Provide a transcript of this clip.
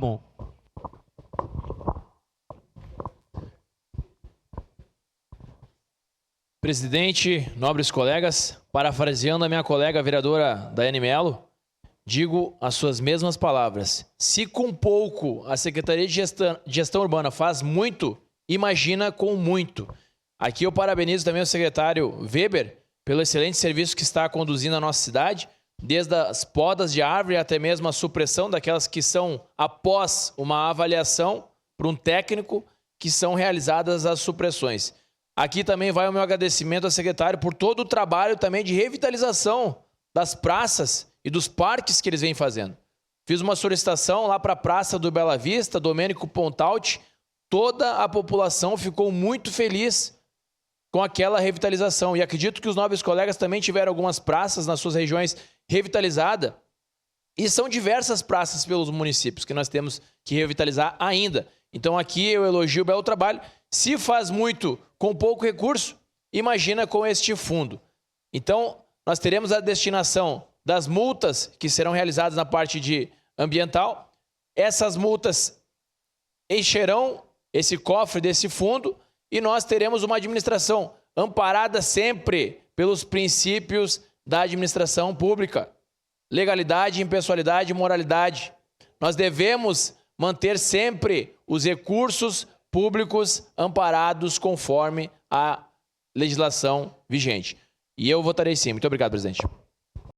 Bom. Presidente, nobres colegas, parafraseando a minha colega vereadora Daiane Mello, digo as suas mesmas palavras. Se com pouco a Secretaria de Gestão Urbana faz muito, imagina com muito. Aqui eu parabenizo também o secretário Weber pelo excelente serviço que está conduzindo a nossa cidade, desde as podas de árvore até mesmo a supressão daquelas que são após uma avaliação por um técnico que são realizadas as supressões. Aqui também vai o meu agradecimento ao secretário por todo o trabalho também de revitalização das praças e dos parques que eles vêm fazendo. Fiz uma solicitação lá para a Praça do Bela Vista, Domênico Pontalti, toda a população ficou muito feliz com aquela revitalização. E acredito que os nobres colegas também tiveram algumas praças nas suas regiões revitalizadas. E são diversas praças pelos municípios que nós temos que revitalizar ainda. Então aqui eu elogio o belo trabalho. Se faz muito com pouco recurso, imagina com este fundo. Então nós teremos a destinação das multas que serão realizadas na parte de ambiental. Essas multas encherão esse cofre desse fundo e nós teremos uma administração amparada sempre pelos princípios da administração pública. Legalidade, impessoalidade e moralidade. Nós devemos manter sempre os recursos públicos amparados conforme a legislação vigente. E eu votarei sim. Muito obrigado, presidente.